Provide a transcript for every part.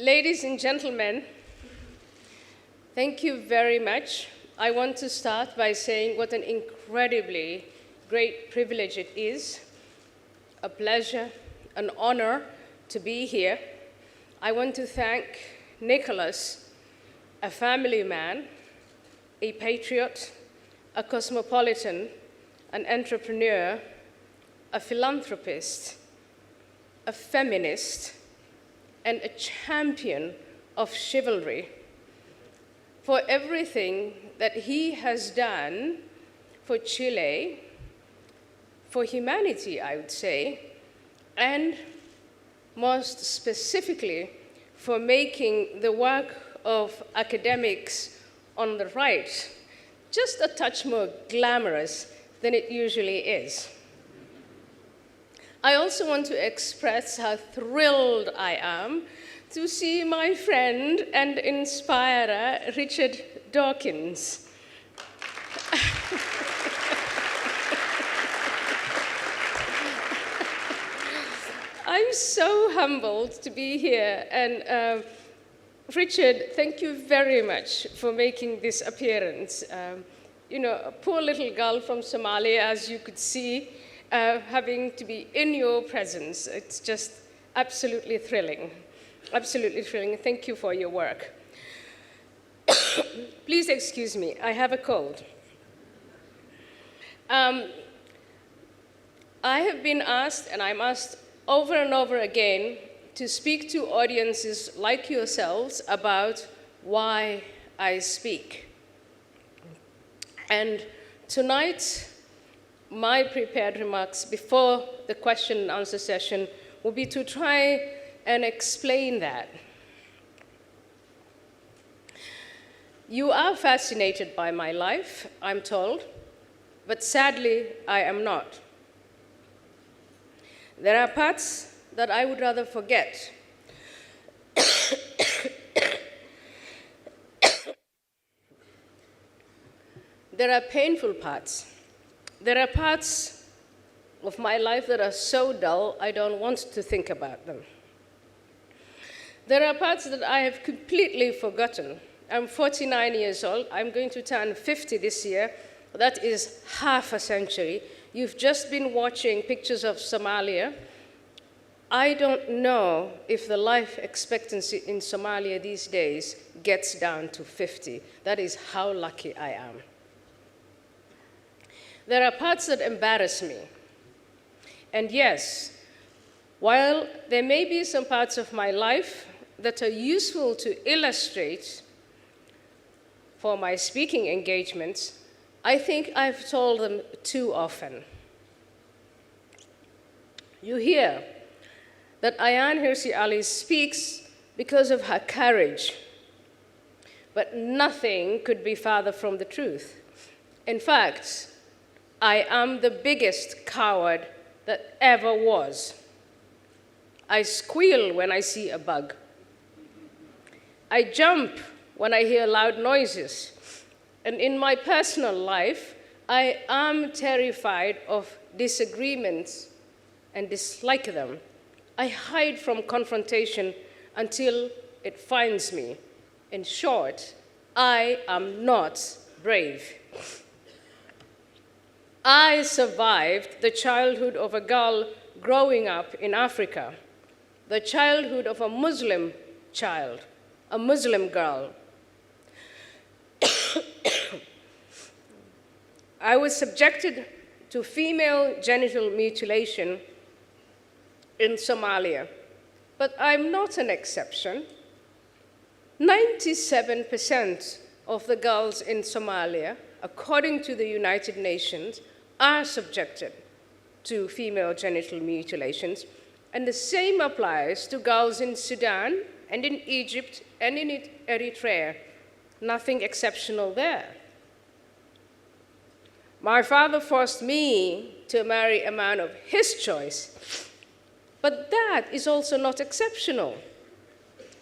Ladies and gentlemen, thank you very much. I want to start by saying what an incredibly great privilege it is, a pleasure, an honor to be here. I want to thank Nicholas, a family man, a patriot, a cosmopolitan, an entrepreneur, a philanthropist, a feminist, and a champion of chivalry for everything that he has done for Chile, for humanity, I would say, and most specifically for making the work of academics on the right just a touch more glamorous than it usually is. I also want to express how thrilled I am to see my friend and inspirer, Richard Dawkins. I'm so humbled to be here, and Richard, thank you very much for making this appearance. A poor little girl from Somalia, as you could see, having to be in your presence. It's just absolutely thrilling. Absolutely thrilling. Thank you for your work. Please excuse me, I have a cold. I have been asked, and I'm asked over and over again, to speak to audiences like yourselves about why I speak. And tonight, my prepared remarks before the question and answer session will be to try and explain that. You are fascinated by my life, I'm told, but sadly, I am not. There are parts that I would rather forget. There are painful parts. There are parts of my life that are so dull, I don't want to think about them. There are parts that I have completely forgotten. I'm 49 years old. I'm going to turn 50 this year. That is half a century. You've just been watching pictures of Somalia. I don't know if the life expectancy in Somalia these days gets down to 50. That is how lucky I am. There are parts that embarrass me. And yes, while there may be some parts of my life that are useful to illustrate for my speaking engagements, I think I've told them too often. You hear that Ayaan Hirsi Ali speaks because of her courage, but nothing could be farther from the truth. In fact, I am the biggest coward that ever was. I squeal when I see a bug. I jump when I hear loud noises. And in my personal life, I am terrified of disagreements and dislike them. I hide from confrontation until it finds me. In short, I am not brave. I survived the childhood of a girl growing up in Africa, the childhood of a Muslim child, a Muslim girl. I was subjected to female genital mutilation in Somalia, but I'm not an exception. 97% of the girls in Somalia, according to the United Nations, are subjected to female genital mutilations, and the same applies to girls in Sudan and in Egypt and in Eritrea. Nothing exceptional there. My father forced me to marry a man of his choice, but that is also not exceptional.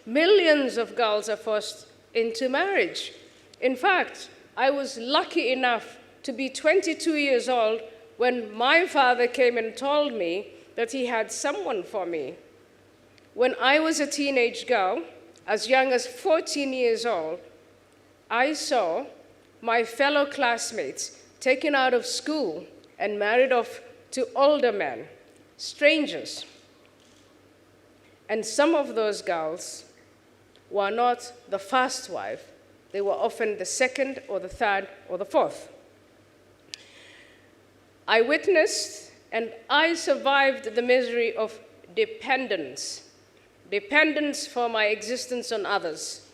Millions of girls are forced into marriage. In fact, I was lucky enough to be 22 years old when my father came and told me that he had someone for me. When I was a teenage girl, as young as 14 years old, I saw my fellow classmates taken out of school and married off to older men, strangers. And some of those girls were not the first wife. They were often the second or the third or the fourth. I witnessed and I survived the misery of dependence for my existence on others.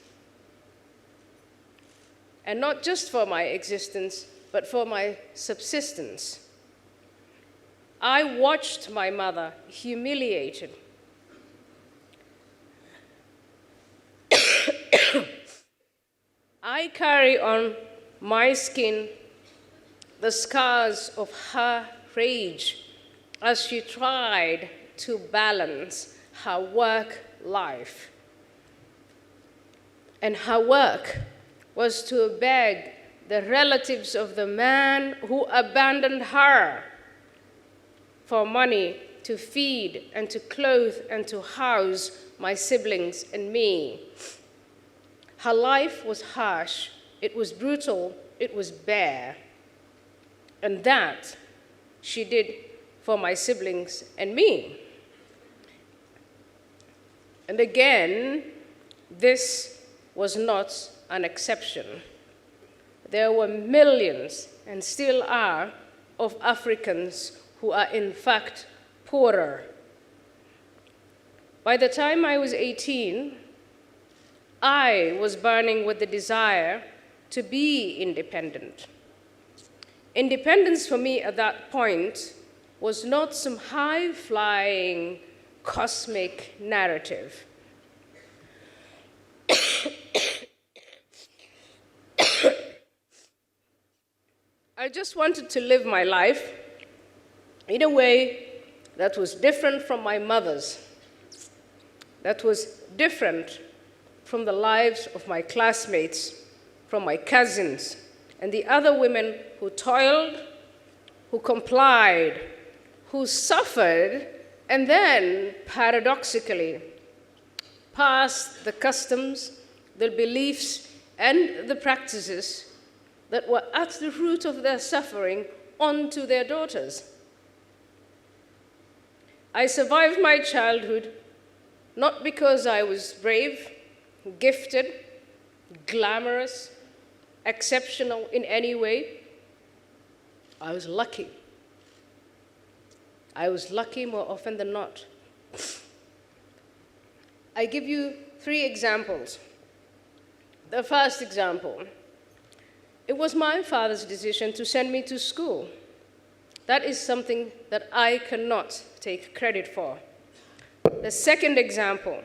And not just for my existence, but for my subsistence. I watched my mother humiliated. I carry on my skin the scars of her rage as she tried to balance her work life. And her work was to beg the relatives of the man who abandoned her for money to feed and to clothe and to house my siblings and me. Her life was harsh, it was brutal, it was bare. And that she did for my siblings and me. And again, this was not an exception. There were millions, and still are, of Africans who are in fact poorer. By the time I was 18, I was burning with the desire to be independent. Independence for me at that point was not some high-flying cosmic narrative. I just wanted to live my life in a way that was different from my mother's, that was different from the lives of my classmates, from my cousins, and the other women who toiled, who complied, who suffered, and then, paradoxically, passed the customs, the beliefs, and the practices that were at the root of their suffering onto their daughters. I survived my childhood not because I was brave, gifted, glamorous, exceptional in any way. I was lucky. I was lucky more often than not. I give you 3 examples. The first example, it was my father's decision to send me to school. That is something that I cannot take credit for. The second example,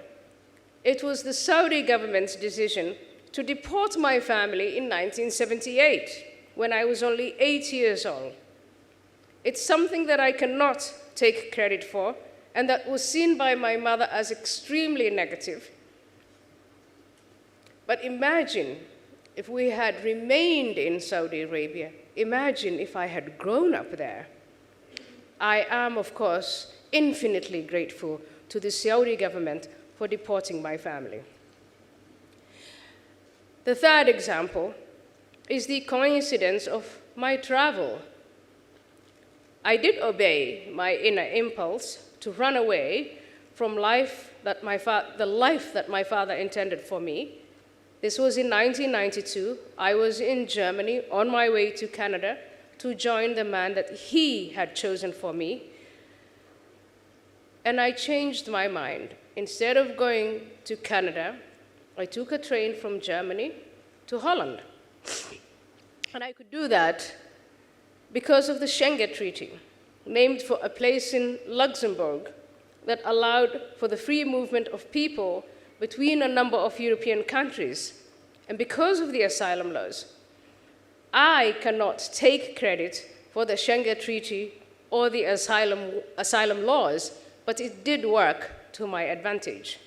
it was the Saudi government's decision to deport my family in 1978, when I was only 8 years old. It's something that I cannot take credit for, and that was seen by my mother as extremely negative. But imagine if we had remained in Saudi Arabia. Imagine if I had grown up there. I am, of course, infinitely grateful to the Saudi government for deporting my family. The third example is the coincidence of my travel. I did obey my inner impulse to run away from the life that my father intended for me. This was in 1992. I was in Germany on my way to Canada to join the man that he had chosen for me. And I changed my mind. Instead of going to Canada, I took a train from Germany to Holland. And I could do that because of the Schengen Treaty, named for a place in Luxembourg that allowed for the free movement of people between a number of European countries. And because of the asylum laws, I cannot take credit for the Schengen Treaty or the asylum laws, but it did work to my advantage.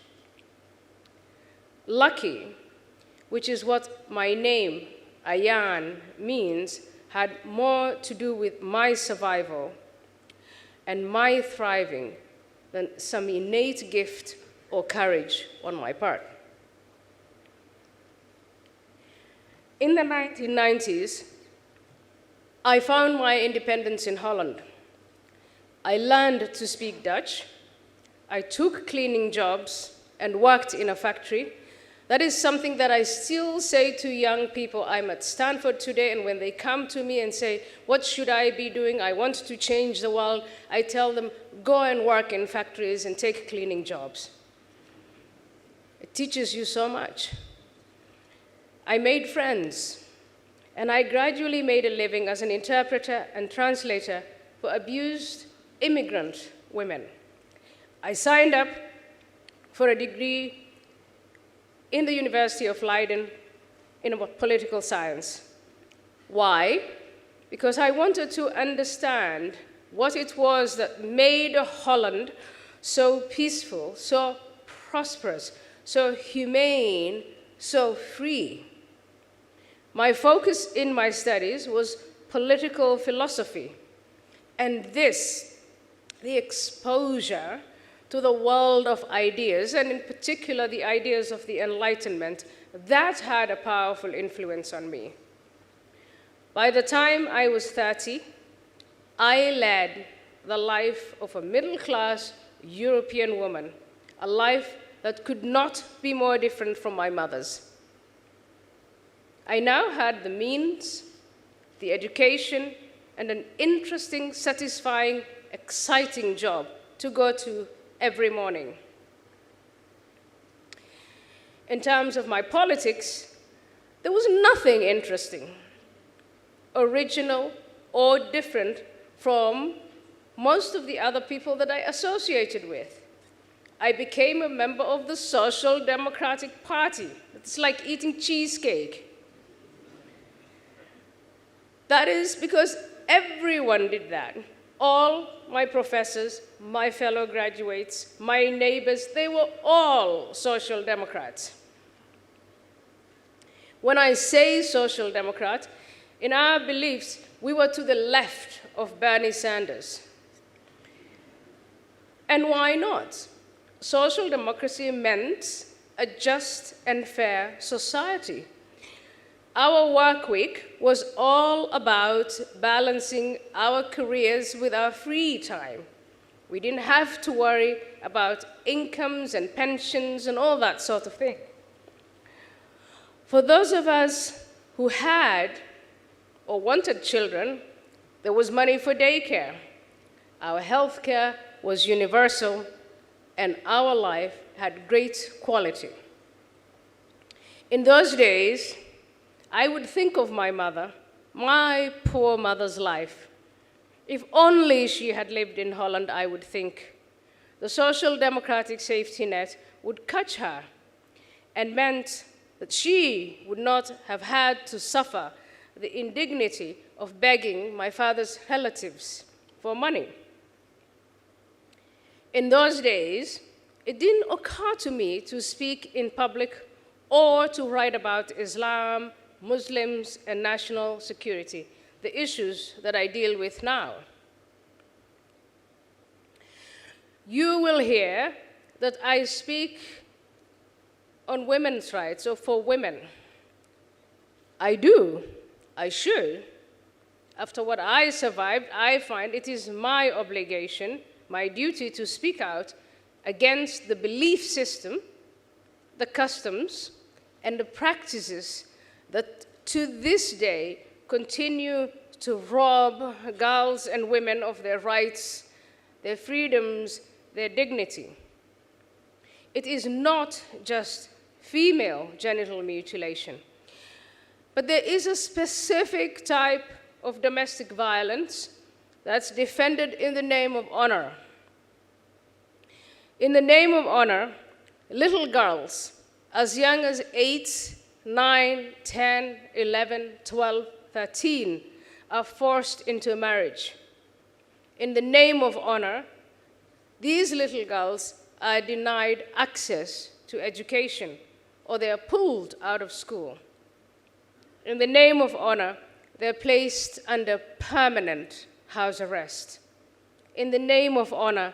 Lucky, which is what my name, Ayaan, means, had more to do with my survival and my thriving than some innate gift or courage on my part. In the 1990s, I found my independence in Holland. I learned to speak Dutch. I took cleaning jobs and worked in a factory. That is something that I still say to young people. I'm at Stanford today, and when they come to me and say, what should I be doing? I want to change the world. I tell them, go and work in factories and take cleaning jobs. It teaches you so much. I made friends, and I gradually made a living as an interpreter and translator for abused immigrant women. I signed up for a degree in the University of Leiden in political science. Why? Because I wanted to understand what it was that made Holland so peaceful, so prosperous, so humane, so free. My focus in my studies was political philosophy, and this, the exposure to the world of ideas, and in particular the ideas of the Enlightenment, that had a powerful influence on me. By the time I was 30, I led the life of a middle-class European woman, a life that could not be more different from my mother's. I now had the means, the education, and an interesting, satisfying, exciting job to go to every morning. In terms of my politics, there was nothing interesting, original, or different from most of the other people that I associated with. I became a member of the Social Democratic Party. It's like eating cheesecake. That is because everyone did that. All my professors, my fellow graduates, my neighbors, they were all social democrats. When I say social democrat, in our beliefs, we were to the left of Bernie Sanders. And why not? Social democracy meant a just and fair society. Our work week was all about balancing our careers with our free time. We didn't have to worry about incomes and pensions and all that sort of thing. For those of us who had or wanted children, there was money for daycare. Our health care was universal, and our life had great quality. In those days, I would think of my mother, my poor mother's life. If only she had lived in Holland, I would think. The social democratic safety net would catch her and meant that she would not have had to suffer the indignity of begging my father's relatives for money. In those days, it didn't occur to me to speak in public or to write about Islam, Muslims, and national security, the issues that I deal with now. You will hear that I speak on women's rights or for women. I do, I should. After what I survived, I find it is my obligation, my duty to speak out against the belief system, the customs, and the practices that to this day continue to rob girls and women of their rights, their freedoms, their dignity. It is not just female genital mutilation, but there is a specific type of domestic violence that's defended in the name of honor. In the name of honor, little girls as young as 8, 9, 10, 11, 12, 13 are forced into marriage. In the name of honor, these little girls are denied access to education, or they are pulled out of school. In the name of honor, they're placed under permanent house arrest. In the name of honor,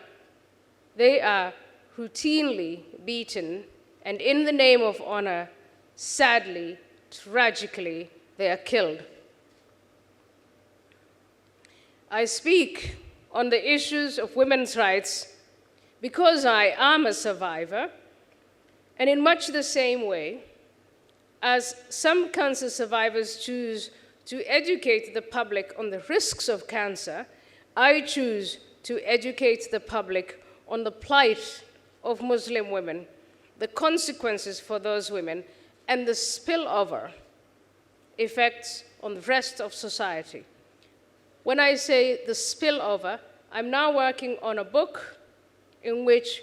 they are routinely beaten, and in the name of honor, sadly, tragically, they are killed. I speak on the issues of women's rights because I am a survivor, and in much the same way as some cancer survivors choose to educate the public on the risks of cancer, I choose to educate the public on the plight of Muslim women, the consequences for those women, and the spillover effects on the rest of society. When I say the spillover, I'm now working on a book in which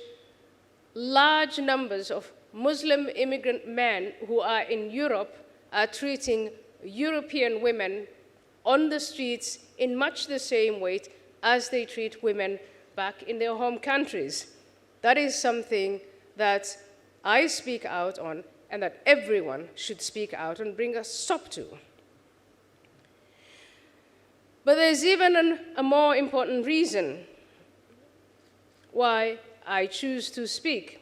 large numbers of Muslim immigrant men who are in Europe are treating European women on the streets in much the same way as they treat women back in their home countries. That is something that I speak out on and that everyone should speak out and bring a stop to. But there's even a more important reason why I choose to speak.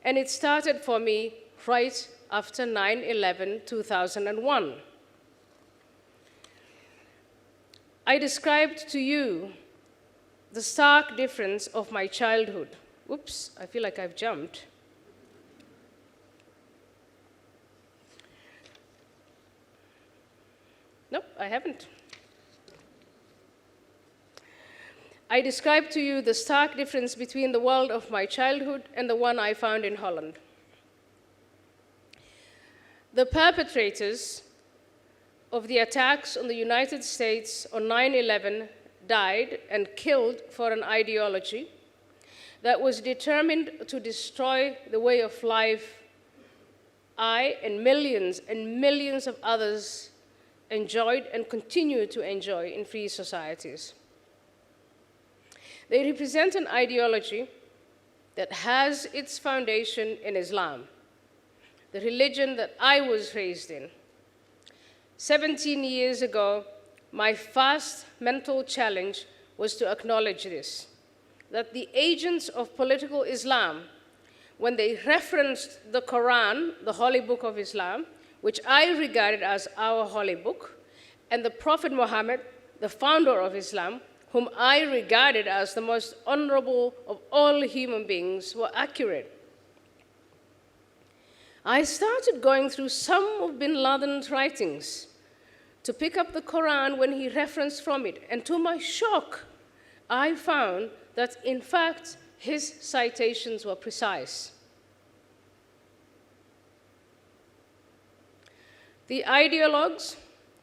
And it started for me right after 9/11/2001. I described to you the stark difference of my childhood. Oops, I feel like I've jumped. Nope, I haven't. I described to you the stark difference between the world of my childhood and the one I found in Holland. The perpetrators of the attacks on the United States on 9/11 died and killed for an ideology that was determined to destroy the way of life I and millions of others enjoyed and continue to enjoy in free societies. They represent an ideology that has its foundation in Islam, the religion that I was raised in. 17 years ago, my first mental challenge was to acknowledge this, that the agents of political Islam, when they referenced the Quran, the holy book of Islam, which I regarded as our holy book, and the Prophet Muhammad, the founder of Islam, whom I regarded as the most honorable of all human beings, were accurate. I started going through some of bin Laden's writings to pick up the Quran when he referenced from it, and to my shock, I found that, in fact, his citations were precise. The ideologues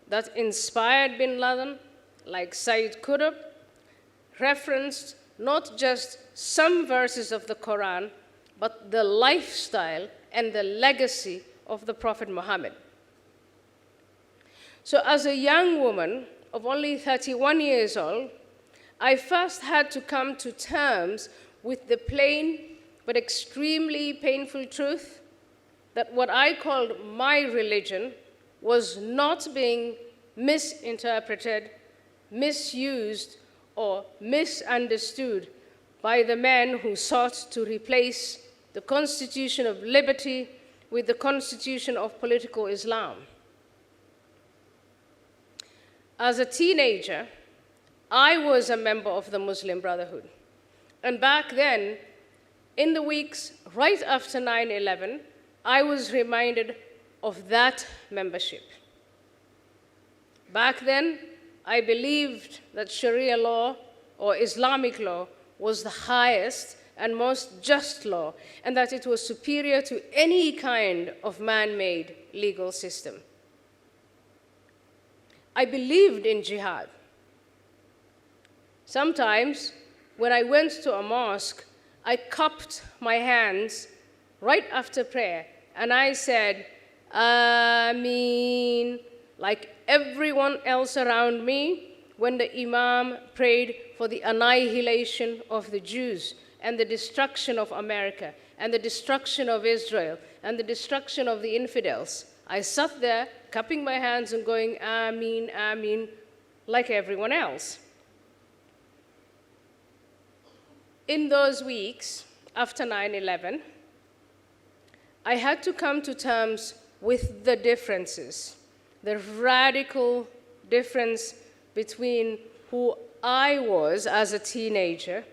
that inspired bin Laden, like Sayyid Qutb, referenced not just some verses of the Quran, but the lifestyle and the legacy of the Prophet Muhammad. So as a young woman of only 31 years old, I first had to come to terms with the plain but extremely painful truth that what I called my religion was not being misinterpreted, misused, or misunderstood by the men who sought to replace the Constitution of Liberty with the Constitution of Political Islam. As a teenager, I was a member of the Muslim Brotherhood. And back then, in the weeks right after 9/11, I was reminded of that membership. Back then, I believed that Sharia law or Islamic law was the highest and most just law, and that it was superior to any kind of man-made legal system. I believed in jihad. Sometimes, when I went to a mosque, I cupped my hands right after prayer, and I said, Ameen, like everyone else around me, when the Imam prayed for the annihilation of the Jews and the destruction of America and the destruction of Israel and the destruction of the infidels. I sat there, cupping my hands and going, Ameen, Ameen, like everyone else. In those weeks after 9/11, I had to come to terms with the differences, the radical difference between who I was as a teenager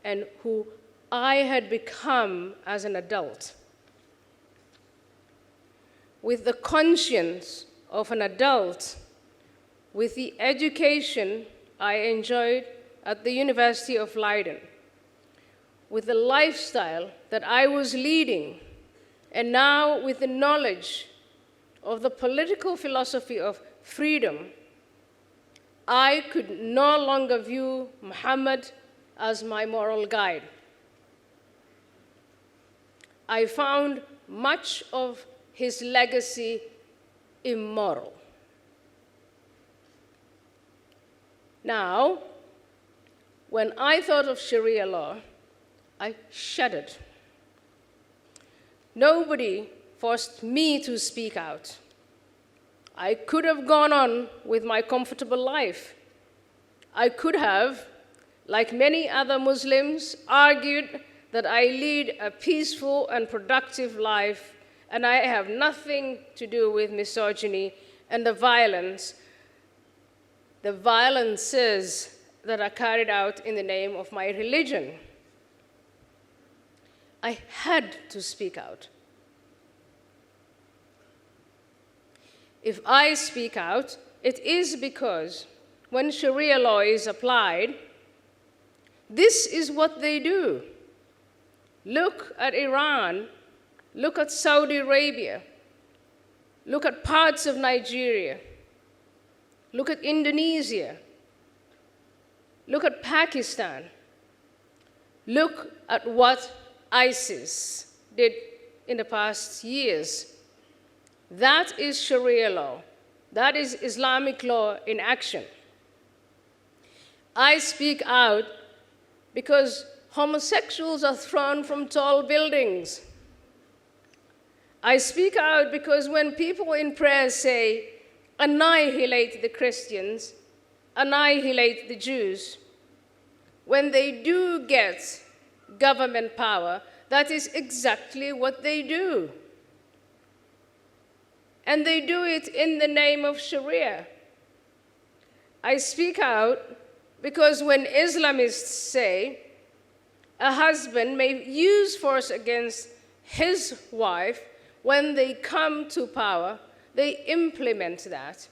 and who I had become as an adult. With the conscience of an adult, with the education I enjoyed at the University of Leiden, with the lifestyle that I was leading, and now with the knowledge of the political philosophy of freedom, I could no longer view Muhammad as my moral guide. I found much of his legacy immoral. Now, when I thought of Sharia law, I shuddered. Nobody forced me to speak out. I could have gone on with my comfortable life. I could have, like many other Muslims, argued that I lead a peaceful and productive life and I have nothing to do with misogyny and the violences that are carried out in the name of my religion. I had to speak out. If I speak out, it is because when Sharia law is applied, this is what they do. Look at Iran, look at Saudi Arabia, look at parts of Nigeria, look at Indonesia, look at Pakistan, look at what ISIS did in the past years. That is Sharia law. That is Islamic law in action. I speak out because homosexuals are thrown from tall buildings. I speak out because when people in prayer say, annihilate the Christians, annihilate the Jews, when they do get government power, that is exactly what they do. And they do it in the name of Sharia. I speak out because when Islamists say a husband may use force against his wife, when they come to power, they implement that.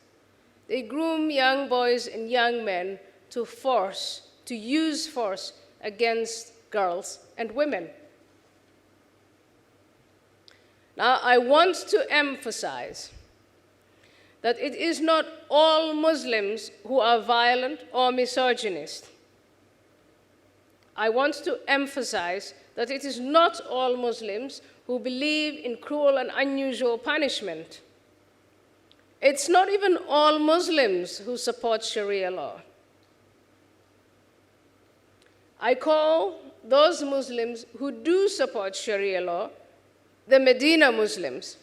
They groom young boys and young men to use force against girls and women. Now, I want to emphasize that it is not all Muslims who are violent or misogynist. I want to emphasize that it is not all Muslims who believe in cruel and unusual punishment. It's not even all Muslims who support Sharia law. I call those Muslims who do support Sharia law the Medina Muslims,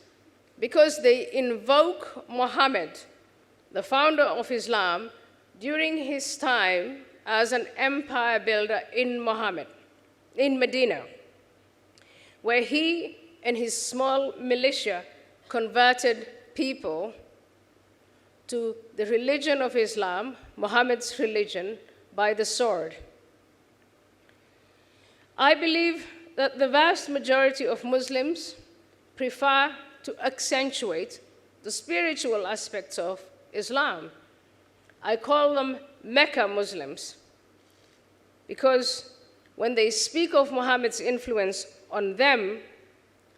because they invoke Muhammad, the founder of Islam, during his time as an empire builder in Medina, where he and his small militia converted people to the religion of Islam, Muhammad's religion, by the sword. I believe that the vast majority of Muslims prefer to accentuate the spiritual aspects of Islam. I call them Mecca Muslims because when they speak of Muhammad's influence on them,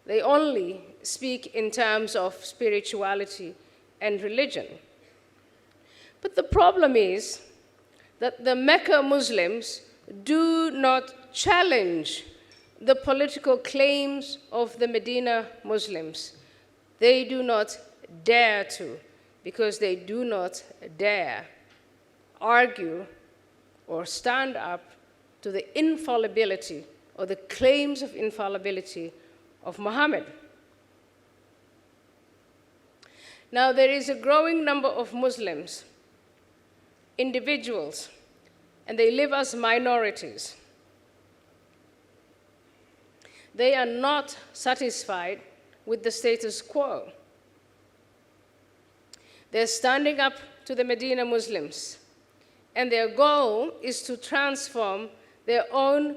they only speak in terms of spirituality and religion. But the problem is that the Mecca Muslims do not challenge the political claims of the Medina Muslims. They do not dare to, because they do not dare argue or stand up to the infallibility or the claims of infallibility of Muhammad. Now, there is a growing number of Muslims, individuals, and they live as minorities. They are not satisfied with the status quo. They're standing up to the Medina Muslims, and their goal is to transform their own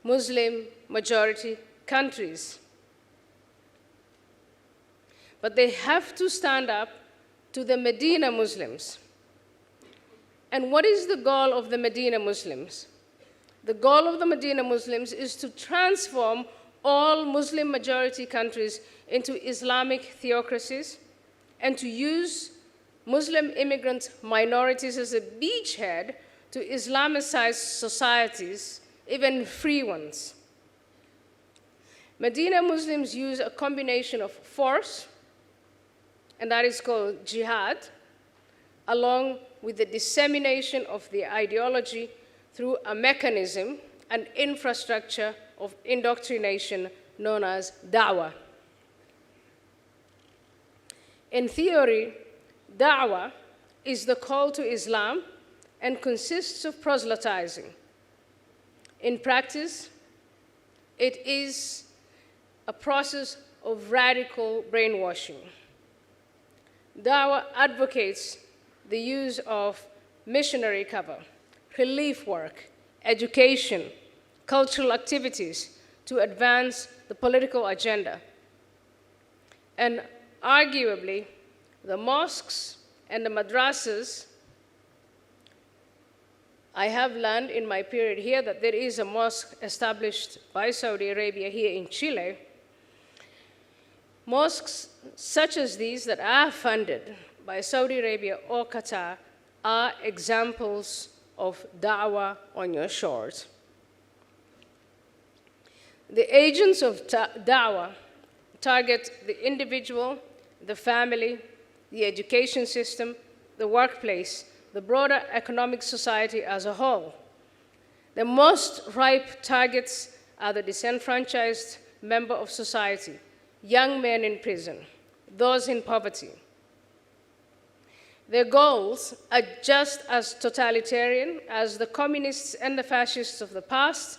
Muslim majority countries. But they have to stand up to the Medina Muslims. And what is the goal of the Medina Muslims? The goal of the Medina Muslims is to transform all Muslim majority countries into Islamic theocracies and to use Muslim immigrant minorities as a beachhead to Islamicize societies, even free ones. Medina Muslims use a combination of force, and that is called jihad, along with the dissemination of the ideology through a mechanism and infrastructure of indoctrination known as da'wah. In theory, da'wah is the call to Islam and consists of proselytizing. In practice, it is a process of radical brainwashing. Dawah advocates the use of missionary cover, relief work, education, cultural activities to advance the political agenda. And arguably, the mosques and the madrasas, I have learned in my period here that there is a mosque established by Saudi Arabia here in Chile. Mosques such as these that are funded by Saudi Arabia or Qatar are examples of da'wah on your shores. The agents of da'wah target the individual, the family, the education system, the workplace, the broader economic society as a whole. The most ripe targets are the disenfranchised member of society, young men in prison, those in poverty. Their goals are just as totalitarian as the communists and the fascists of the past,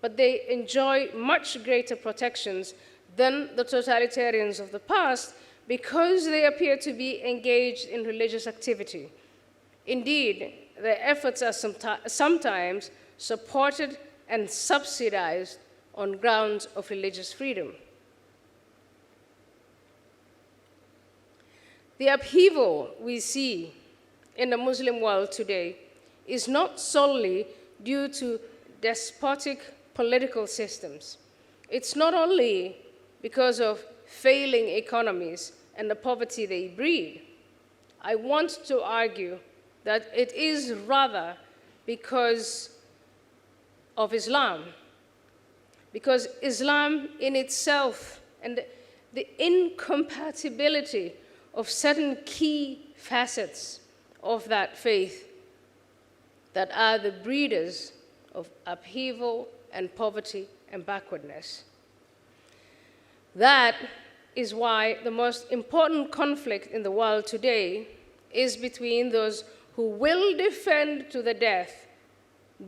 but they enjoy much greater protections than the totalitarians of the past because they appear to be engaged in religious activity. Indeed, their efforts are sometimes supported and subsidized on grounds of religious freedom. The upheaval we see in the Muslim world today is not solely due to despotic political systems. It's not only because of failing economies and the poverty they breed. I want to argue that it is rather because of Islam. Because Islam in itself and the incompatibility of certain key facets of that faith that are the breeders of upheaval and poverty and backwardness. That is why the most important conflict in the world today is between those who will defend to the death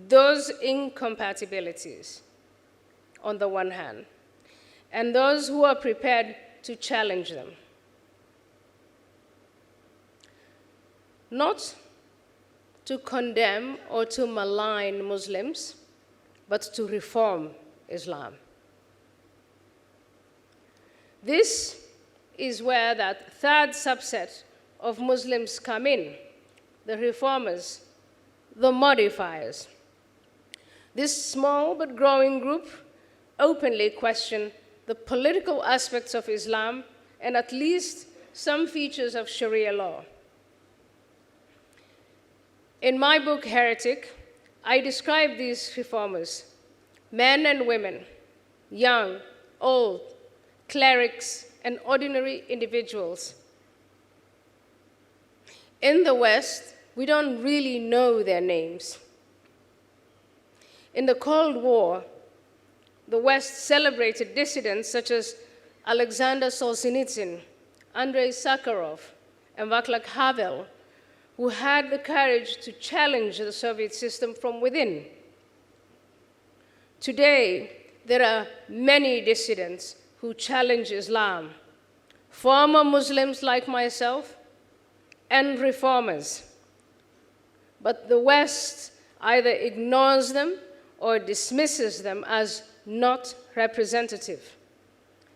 those incompatibilities on the one hand, and those who are prepared to challenge them. Not to condemn or to malign Muslims, but to reform Islam. This is where that third subset of Muslims come in, the reformers, the modifiers. This small but growing group openly question the political aspects of Islam and at least some features of Sharia law. In my book, Heretic, I describe these reformers, men and women, young, old, clerics, and ordinary individuals. In the West, we don't really know their names. In the Cold War, the West celebrated dissidents such as Alexander Solzhenitsyn, Andrei Sakharov, and Václav Havel, who had the courage to challenge the Soviet system from within. Today, there are many dissidents who challenge Islam. Former Muslims like myself, and reformers. But the West either ignores them or dismisses them as not representative.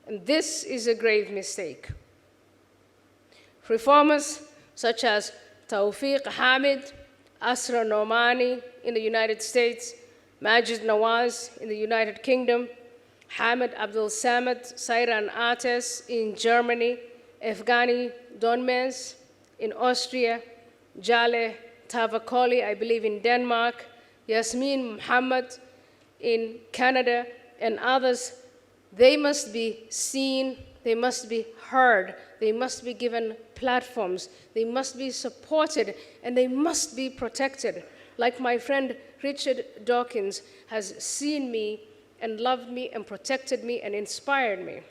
And this is a grave mistake. Reformers such as Tawfiq Hamid, Asra Nomani in the United States, Majid Nawaz in the United Kingdom, Hamid Abdul Samad, Sairan Ates in Germany, Evgeny Donmez in Austria, Jaleh Tavakoli, I believe in Denmark, Yasmin Muhammad in Canada, and others, they must be seen, they must be heard, they must be given platforms, they must be supported, and they must be protected. Like my friend Richard Dawkins has seen me and loved me and protected me and inspired me.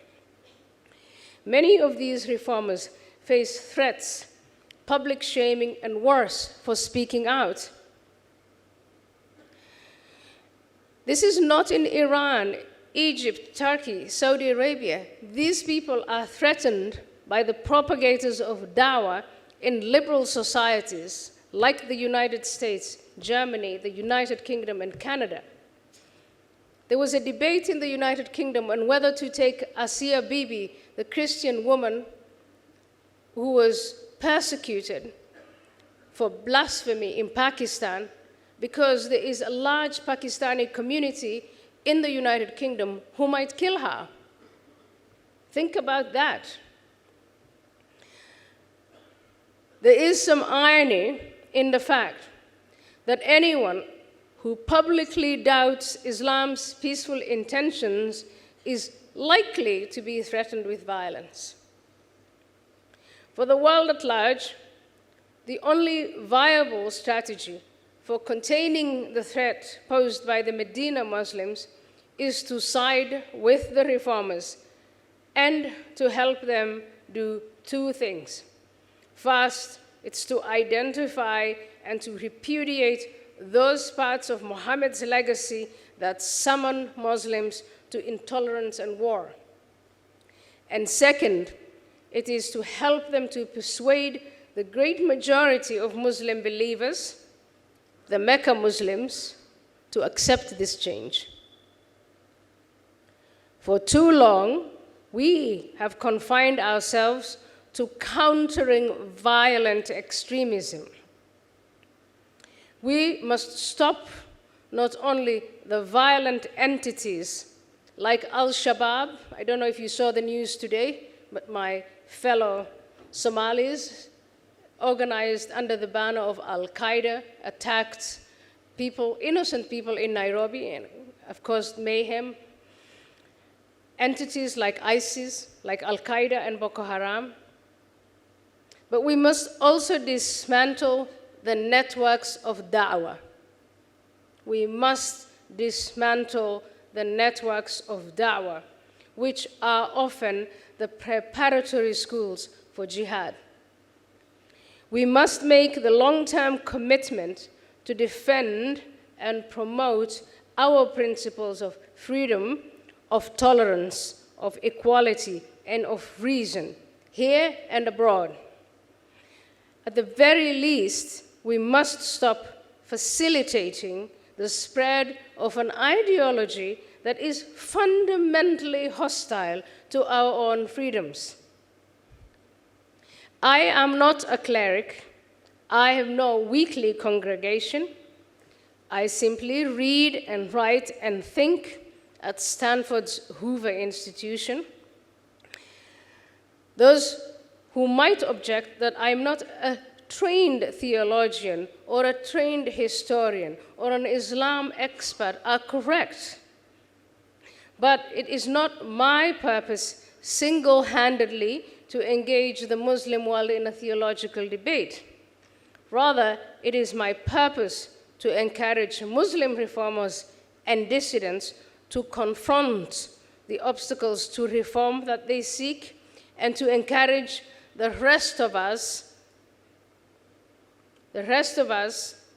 Many of these reformers face threats, public shaming, and worse for speaking out. This is not in Iran, Egypt, Turkey, Saudi Arabia. These people are threatened by the propagators of dawah in liberal societies like the United States, Germany, the United Kingdom, and Canada. There was a debate in the United Kingdom on whether to take Asia Bibi, the Christian woman who was persecuted for blasphemy in Pakistan, because there is a large Pakistani community in the United Kingdom who might kill her. Think about that. There is some irony in the fact that anyone who publicly doubts Islam's peaceful intentions is likely to be threatened with violence. For the world at large, the only viable strategy for containing the threat posed by the Medina Muslims is to side with the reformers and to help them do two things. First, it's to identify and to repudiate those parts of Muhammad's legacy that summon Muslims to intolerance and war. And second, it is to help them to persuade the great majority of Muslim believers, the Mecca Muslims, to accept this change. For too long, we have confined ourselves to countering violent extremism. We must stop not only the violent entities like Al-Shabaab. I don't know if you saw the news today, but my fellow Somalis, organized under the banner of Al-Qaeda, attacked people, innocent people in Nairobi, and of course mayhem. Entities like ISIS, like Al-Qaeda and Boko Haram. But we must also dismantle the networks of da'wah. We must dismantle the networks of da'wah, which are often the preparatory schools for jihad. We must make the long-term commitment to defend and promote our principles of freedom, of tolerance, of equality, and of reason, here and abroad. At the very least, we must stop facilitating the spread of an ideology that is fundamentally hostile to our own freedoms. I am not a cleric. I have no weekly congregation. I simply read and write and think at Stanford's Hoover Institution. Those who might object that I'm not a trained theologian or a trained historian or an Islam expert are correct. But it is not my purpose single-handedly to engage the Muslim world in a theological debate. Rather, it is my purpose to encourage Muslim reformers and dissidents to confront the obstacles to reform that they seek, and to encourage the rest of us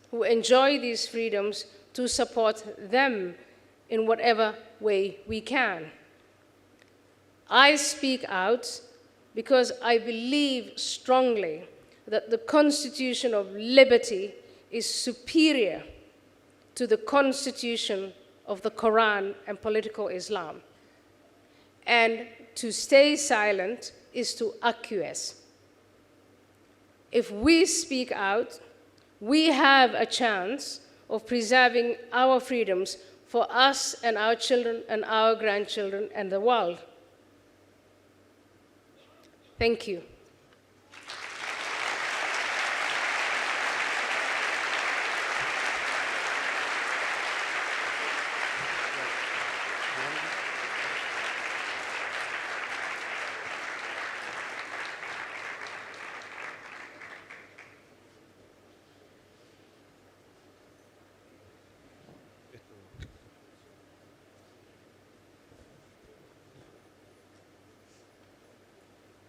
who enjoy these freedoms to support them in whatever way we can. I speak out because I believe strongly that the Constitution of Liberty is superior to the Constitution of the Quran and political Islam. And to stay silent is to acquiesce. If we speak out, we have a chance of preserving our freedoms for us and our children and our grandchildren and the world. Thank you.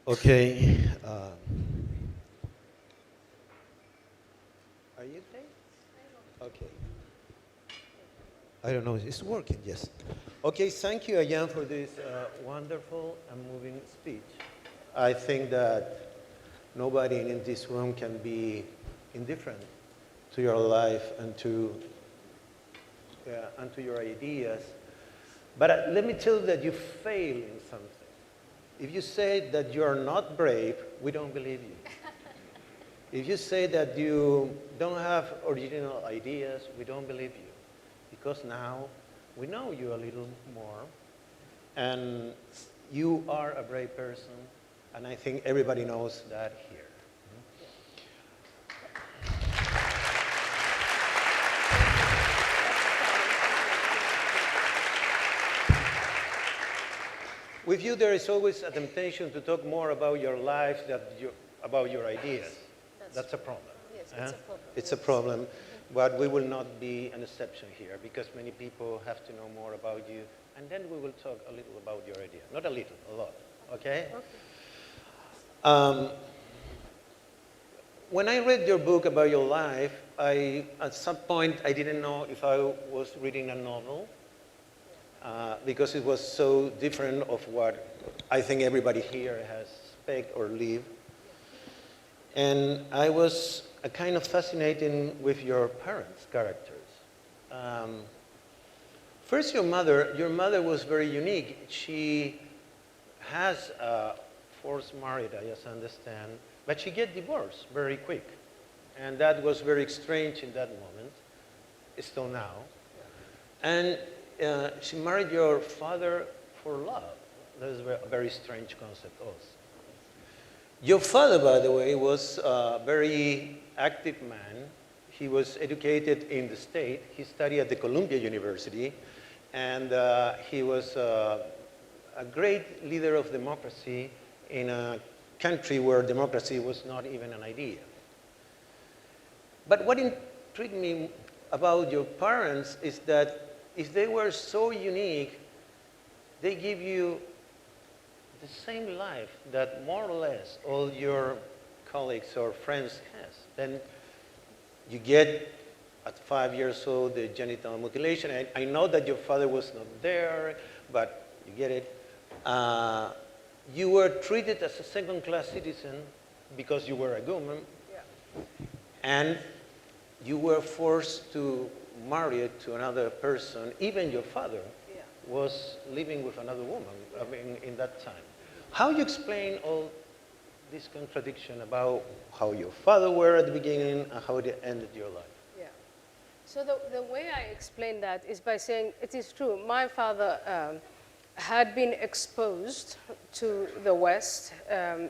Okay. Are you there? Okay. I don't know. It's working, yes. Okay, thank you, Ayaan, for this wonderful and moving speech. I think that nobody in this room can be indifferent to your life and to your ideas. But let me tell you that you fail in something. If you say that you are not brave, we don't believe you. If you say that you don't have original ideas, we don't believe you. Because now we know you a little more, and you are a brave person, and I think everybody knows that here. With you, there is always a temptation to talk more about your life than about your ideas. That's a problem. Yes, it's a problem. It's a problem, but we will not be an exception here because many people have to know more about you, and then we will talk a little about your idea. Not a little, a lot. Okay? When I read your book about your life, at some point I didn't know if I was reading a novel. Because it was so different of what I think everybody here has expected or lived. And I was kind of fascinated with your parents' characters. First, your mother was very unique. She has forced marriage, I just understand, but she get divorced very quick. And that was very strange in that moment, still now. And she married your father for love. That is a very strange concept also. Your father, by the way, was a very active man. He was educated in the state. He studied at the Columbia University, and he was a great leader of democracy in a country where democracy was not even an idea. But what intrigued me about your parents is that if they were so unique, they give you the same life that more or less all your colleagues or friends has. Then you get, at 5 years old, the genital mutilation. I know that your father was not there, but you get it. You were treated as a second-class citizen because you were a woman. Yeah. And you were forced to marry to another person. Even your father was living with another woman in that time. How you explain all this contradiction about how your father were at the beginning and how it ended your life? Yeah. So the way I explain that is by saying it is true. My father had been exposed to the West.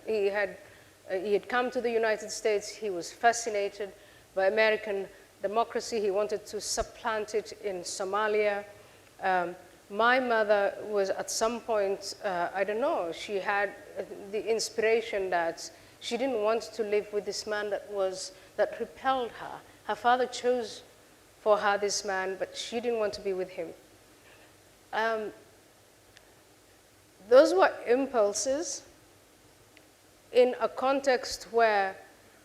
He had come to the United States. He was fascinated by American democracy. He wanted to supplant it in Somalia. My mother was at some point, I don't know, she had the inspiration that she didn't want to live with this man that repelled her. Her father chose for her this man, but she didn't want to be with him. Those were impulses in a context where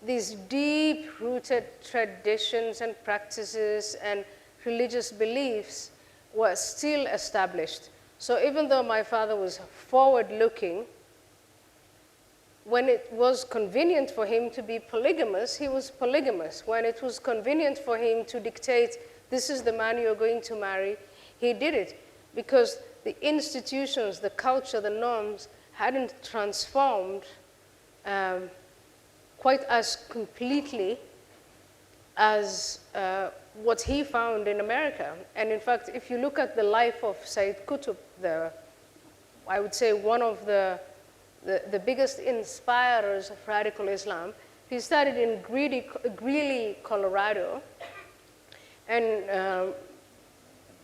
these deep-rooted traditions and practices and religious beliefs were still established. So even though my father was forward-looking, when it was convenient for him to be polygamous, he was polygamous. When it was convenient for him to dictate, this is the man you're going to marry, he did it. Because the institutions, the culture, the norms hadn't transformed quite as completely as what he found in America. And in fact, if you look at the life of Sayyid Qutb, I would say one of the biggest inspirers of radical Islam, he started in Greeley, Colorado, and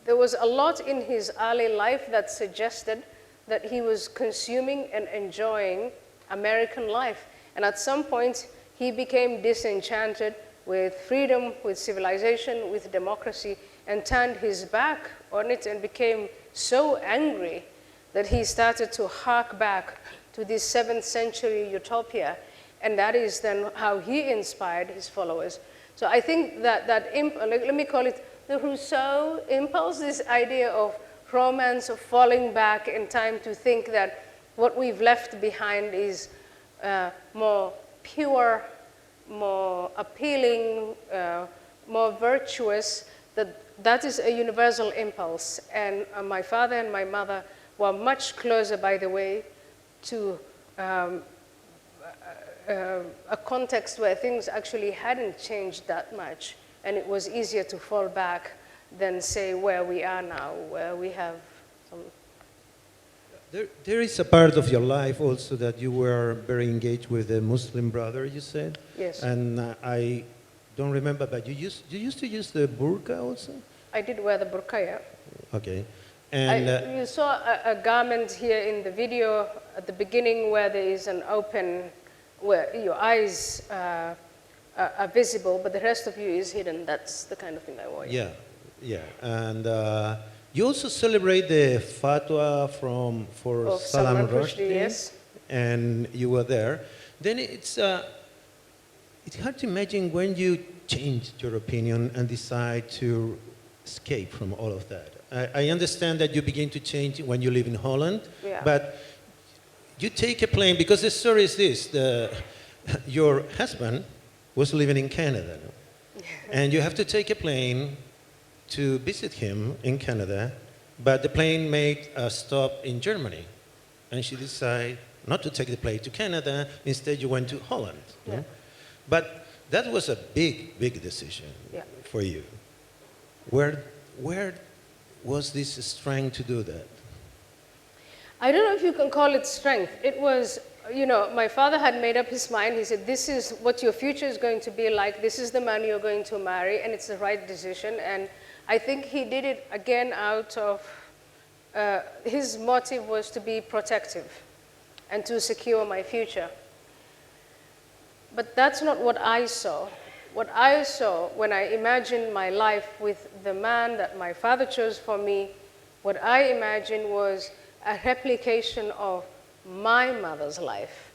there was a lot in his early life that suggested that he was consuming and enjoying American life. And at some point, he became disenchanted with freedom, with civilization, with democracy, and turned his back on it and became so angry that he started to hark back to this 7th century utopia. And that is then how he inspired his followers. So I think that let me call it the Rousseau impulse, this idea of romance, of falling back in time to think that what we've left behind is more pure, more appealing, more virtuous, that is a universal impulse. And my father and my mother were much closer, by the way, to a context where things actually hadn't changed that much, and it was easier to fall back than, say, where we are now, where we have some... There is a part of your life also that you were very engaged with a Muslim brother, you said? Yes. And I don't remember, but you used to use the burqa also? I did wear the burqa, yeah. Okay. And you saw a garment here in the video at the beginning where there is an open, where your eyes are visible, but the rest of you is hidden. That's the kind of thing I wore. Yeah, yeah. And you also celebrate the fatwa for Salman Rushdie, yes. And you were there. Then it's hard to imagine when you changed your opinion and decide to escape from all of that. I understand that you begin to change when you live in Holland, yeah. But you take a plane, because the story is this, your husband was living in Canada, and you have to take a plane to visit him in Canada, but the plane made a stop in Germany, and she decided not to take the plane to Canada, instead you went to Holland. Yeah. But that was a big, big decision, yeah, for you. Where was this strength to do that? I don't know if you can call it strength. It was, my father had made up his mind. He said, this is what your future is going to be like. This is the man you're going to marry, and it's the right decision. And I think he did it again out of, his motive was to be protective and to secure my future. But that's not what I saw. What I saw when I imagined my life with the man that my father chose for me, what I imagined was a replication of my mother's life,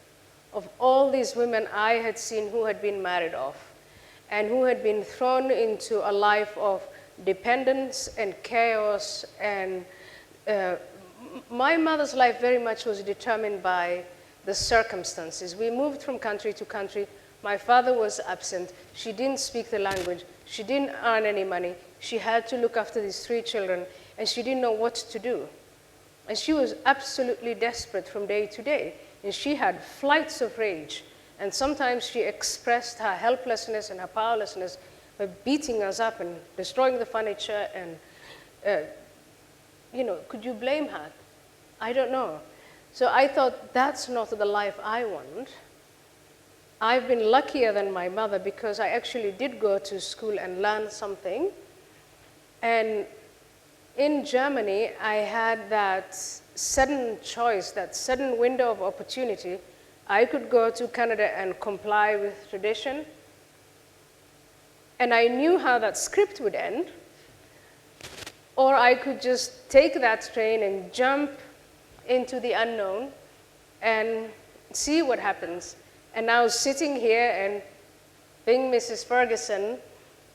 of all these women I had seen who had been married off and who had been thrown into a life of dependence and chaos. And my mother's life very much was determined by the circumstances. We moved from country to country. My father was absent. She didn't speak the language. She didn't earn any money. She had to look after these 3 children, and she didn't know what to do. And she was absolutely desperate from day to day. And she had flights of rage. And sometimes she expressed her helplessness and her powerlessness by beating us up and destroying the furniture. And, could you blame her? I don't know. So I thought, that's not the life I want. I've been luckier than my mother because I actually did go to school and learn something. And in Germany, I had that sudden choice, that sudden window of opportunity. I could go to Canada and comply with tradition. And I knew how that script would end. Or I could just take that train and jump into the unknown and see what happens. And now sitting here and being Mrs. Ferguson,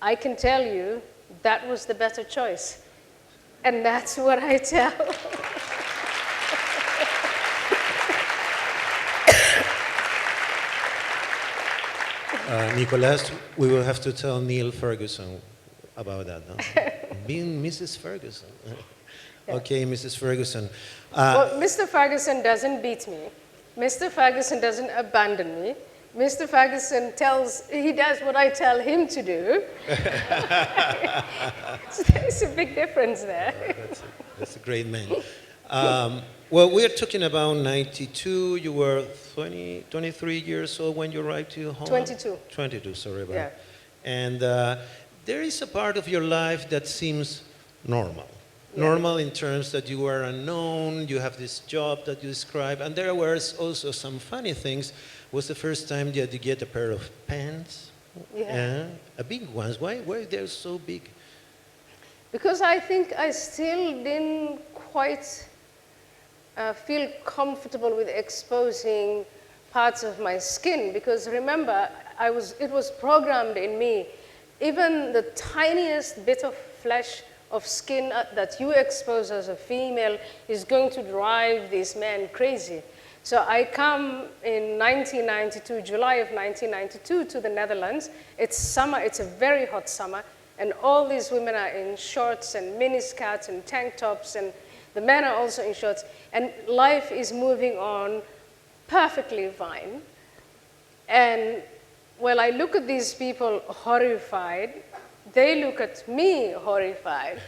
I can tell you that was the better choice. And that's what I tell. Nicholas, we will have to tell Neil Ferguson about that, no? Being Mrs. Ferguson. Okay, Mrs. Ferguson. Well, Mr. Ferguson doesn't beat me. Mr. Ferguson doesn't abandon me. Mr. Ferguson he does what I tell him to do. So there's a big difference there. That's a great man. Well, we're talking about 92. You were 23 years old when you arrived to Holland? 22. 22, sorry about Yeah. that. And there is a part of your life that seems normal. Yeah. Normal in terms that you were unknown, you have this job that you describe, and there were also some funny things. Was the first time that you get a pair of pants? Yeah. A big ones. Why were they so big? Because I think I still didn't quite feel comfortable with exposing parts of my skin. Because remember, it was programmed in me. Even the tiniest bit of flesh of skin that you expose as a female is going to drive these men crazy. So I come in 1992, July of 1992, to the Netherlands. It's summer, it's a very hot summer, and all these women are in shorts and miniskirts and tank tops, and the men are also in shorts, and life is moving on perfectly fine. And well, I look at these people horrified, they look at me horrified.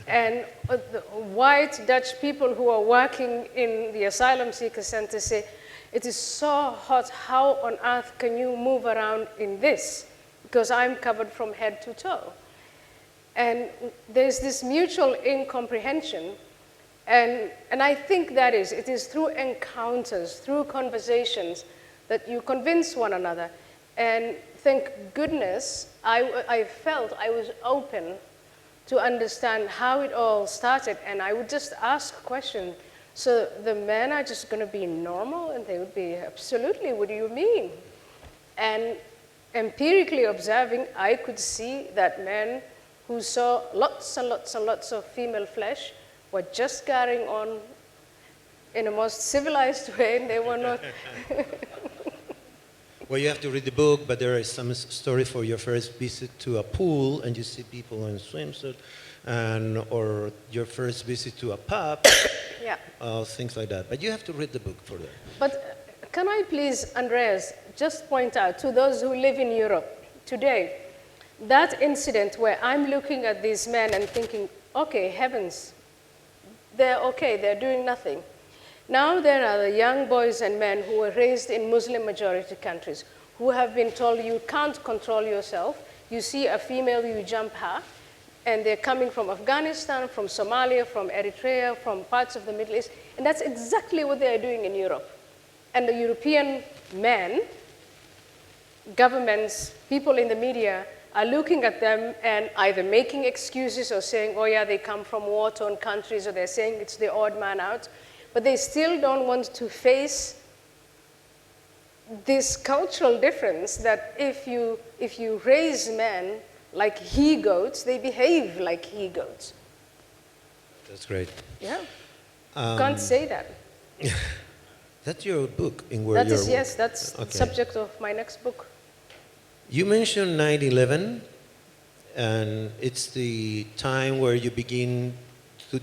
And the white Dutch people who are working in the asylum seeker center say, it is so hot, how on earth can you move around in this? Because I'm covered from head to toe. And there's this mutual incomprehension. And I think it is through encounters, through conversations, that you convince one another. And thank goodness, I felt I was open to understand how it all started, and I would just ask questions. So the men are just going to be normal, and they would be, absolutely, what do you mean? And empirically observing, I could see that men who saw lots and lots and lots of female flesh were just carrying on in a most civilized way, and they were not. Well, you have to read the book, but there is some story for your first visit to a pool, and you see people in swimsuit, or your first visit to a pub, Yeah. Things like that. But you have to read the book for that. But can I please, Andreas, just point out to those who live in Europe today, that incident where I'm looking at these men and thinking, okay, heavens, they're okay, they're doing nothing. Now there are the young boys and men who were raised in Muslim-majority countries who have been told you can't control yourself. You see a female, you jump her, and they're coming from Afghanistan, from Somalia, from Eritrea, from parts of the Middle East, and that's exactly what they are doing in Europe. And the European men, governments, people in the media are looking at them and either making excuses or saying, oh yeah, they come from war-torn countries, or they're saying it's the odd man out. But they still don't want to face this cultural difference that if you raise men like he-goats, they behave like he-goats. That's great. Yeah, can't say that. That's your book in where you're... Yes, that's okay. the subject of my next book. You mentioned 9/11, and it's the time where you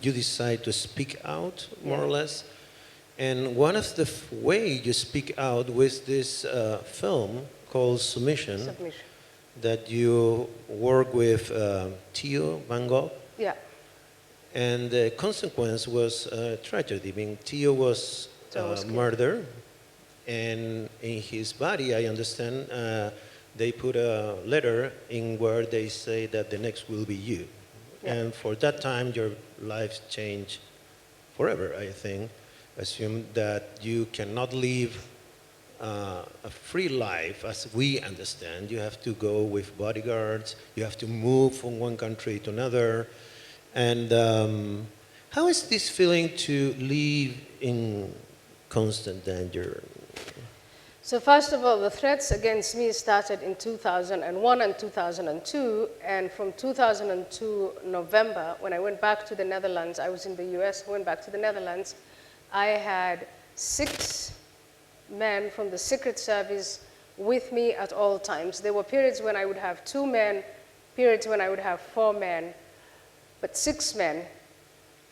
you decide to speak out, more or less. And one of the way you speak out was this film called Submission, that you work with Theo Van Gogh. Yeah. And the consequence was tragedy. I mean, Theo was murdered, and in his body, I understand, they put a letter in where they say that the next will be you. Yeah. And for that time, your life changed forever, I think. Assume that you cannot live a free life as we understand. You have to go with bodyguards. You have to move from one country to another. And how is this feeling to live in constant danger? So first of all, the threats against me started in 2001 and 2002, and from 2002 November, when I went back to the Netherlands, I was in the US, went back to the Netherlands, I had 6 men from the Secret Service with me at all times. There were periods when I would have 2 men, periods when I would have 4 men, but 6 men.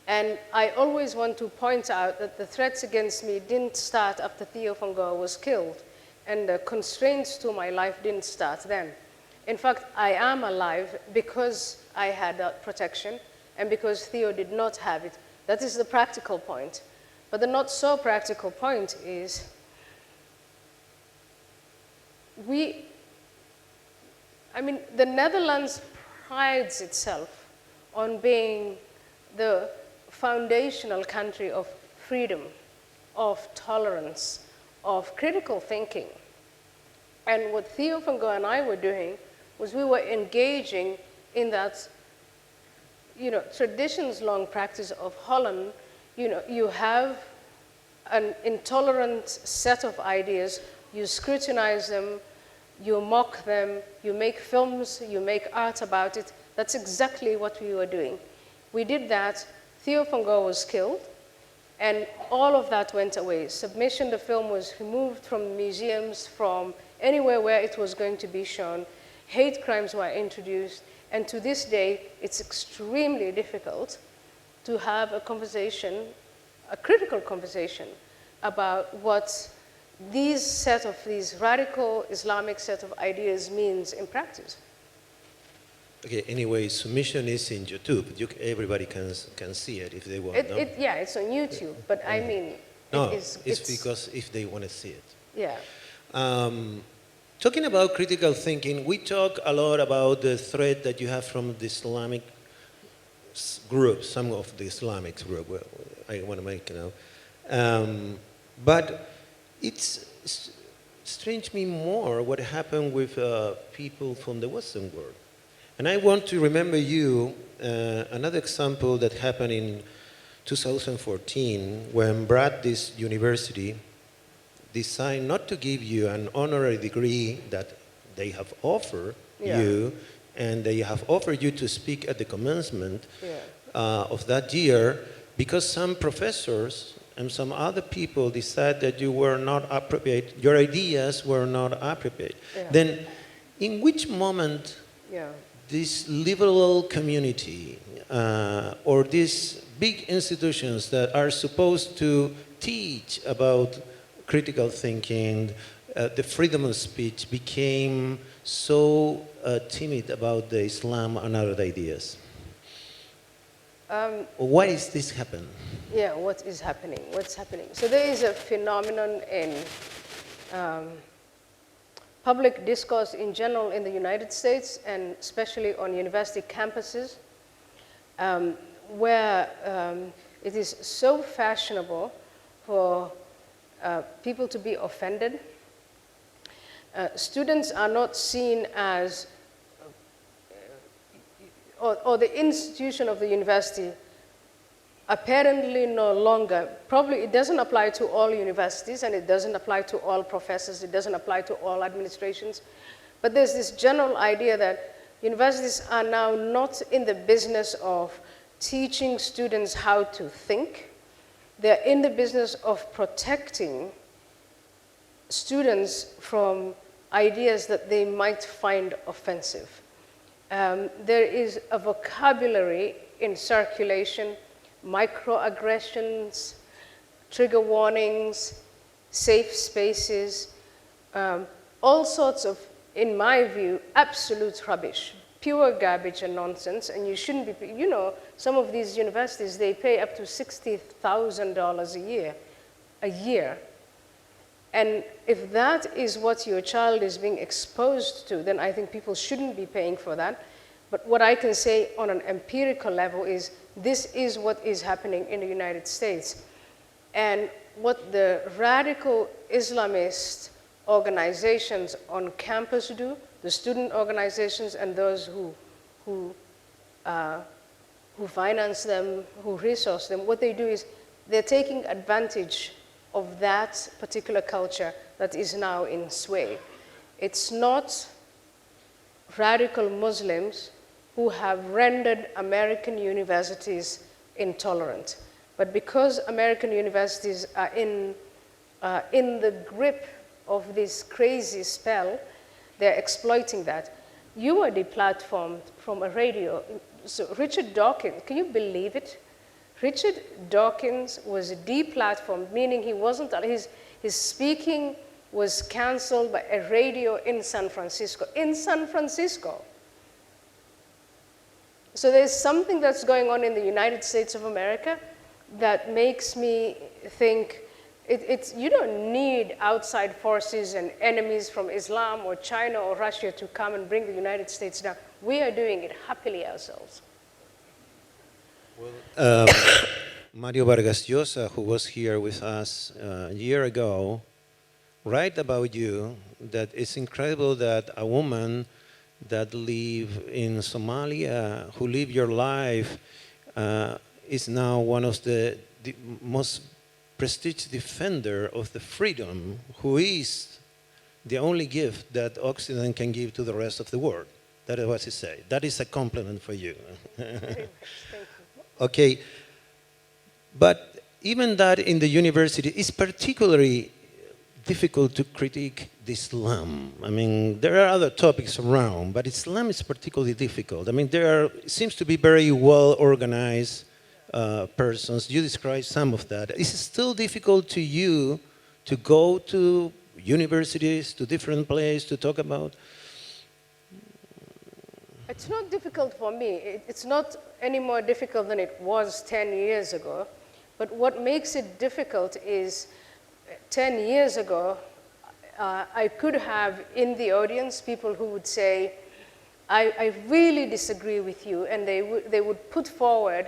And I always want to point out that the threats against me didn't start after Theo van Gogh was killed, and the constraints to my life didn't start then. In fact, I am alive because I had that protection and because Theo did not have it. That is the practical point. But the not so practical point is the Netherlands prides itself on being the foundational country of freedom, of tolerance, of critical thinking. And what Theo van Gogh and I were doing was we were engaging in that, traditions-long practice of Holland. You have an intolerant set of ideas, you scrutinize them, you mock them, you make films, you make art about it. That's exactly what we were doing. We did that. Theo van Gogh was killed, and all of that went away. Submission, the film was removed from museums, from anywhere where it was going to be shown. Hate crimes were introduced, and to this day, it's extremely difficult to have a conversation, a critical conversation, about what these radical Islamic set of ideas means in practice. Okay, anyway, submission is in YouTube. Everybody can see it if they want. Yeah, it's on YouTube, but I mean, it's because if they want to see it. Yeah. Talking about critical thinking, we talk a lot about the threat that you have from the Islamic groups, some of the Islamic group. Well, I want to make but it's strange me more what happened with people from the Western world. And I want to remember you another example that happened in 2014 when Bradley's University decided not to give you an honorary degree that they have offered you, and they have offered you to speak at the commencement of that year, because some professors and some other people decided that you were not appropriate, your ideas were not appropriate. Then in which moment this liberal community or these big institutions that are supposed to teach about critical thinking, the freedom of speech, became so timid about the Islam and other ideas? Why is this happen? Yeah, what is happening? What's happening? So there is a phenomenon in public discourse in general in the United States, and especially on university campuses, where it is so fashionable for people to be offended. Students are not seen as, or the institution of the university apparently no longer, probably it doesn't apply to all universities, and it doesn't apply to all professors, it doesn't apply to all administrations, but there's this general idea that universities are now not in the business of teaching students how to think. They're in the business of protecting students from ideas that they might find offensive. There is a vocabulary in circulation, microaggressions, trigger warnings, safe spaces, all sorts of, in my view, absolute rubbish, pure garbage and nonsense, and you shouldn't be, some of these universities, they pay up to $60,000 a year. And if that is what your child is being exposed to, then I think people shouldn't be paying for that. But what I can say on an empirical level is this is what is happening in the United States. And what the radical Islamist organizations on campus do, the student organizations and those who finance them, who resource them, what they do is they're taking advantage of that particular culture that is now in sway. It's not radical Muslims who have rendered American universities intolerant. But because American universities are in the grip of this crazy spell, they're exploiting that. You were deplatformed from a radio. So Richard Dawkins, can you believe it? Richard Dawkins was deplatformed, meaning he wasn't, his speaking was canceled by a radio in San Francisco. In San Francisco. So there's something that's going on in the United States of America that makes me think you don't need outside forces and enemies from Islam or China or Russia to come and bring the United States down. We are doing it happily ourselves. Mario Vargas Llosa, who was here with us a year ago, write about you that it's incredible that a woman that live in Somalia, who live your life, is now one of the most prestigious defender of the freedom, who is the only gift that Occident can give to the rest of the world. That is what he said. That is a compliment for you. Very much. Thank you. Okay, but even that in the university is particularly difficult to critique the Islam. I mean, there are other topics around, but Islam is particularly difficult. I mean, it seems to be very well organized persons. You described some of that. Is it still difficult to you to go to universities, to different places to talk about? It's not difficult for me. It's not any more difficult than it was 10 years ago. But what makes it difficult is 10 years ago, I could have in the audience people who would say, I really disagree with you, and they would put forward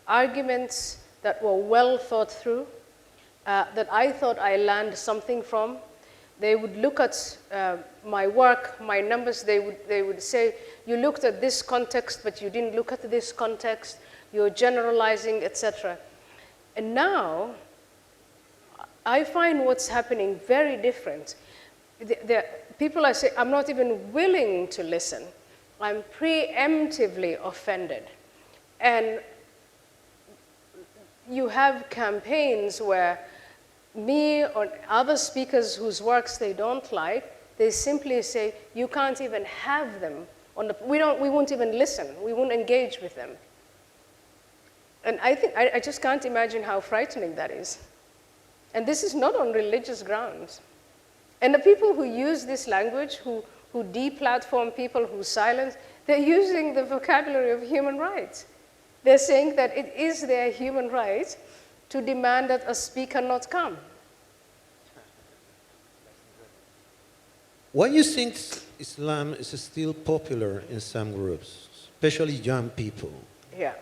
arguments that were well thought through, that I thought I learned something from. They would look at my work, my numbers, they would say, you looked at this context, but you didn't look at this context, you're generalizing, etc. And now, I find what's happening very different. People are saying, I'm not even willing to listen. I'm preemptively offended. And you have campaigns where me or other speakers whose works they don't like, they simply say, you can't even have them. We won't even listen. We won't engage with them. And I just can't imagine how frightening that is. And this is not on religious grounds. And the people who use this language, who deplatform people, who silence, they're using the vocabulary of human rights. They're saying that it is their human right to demand that a speaker not come. Why do you think Islam is still popular in some groups, especially young people? Yeah.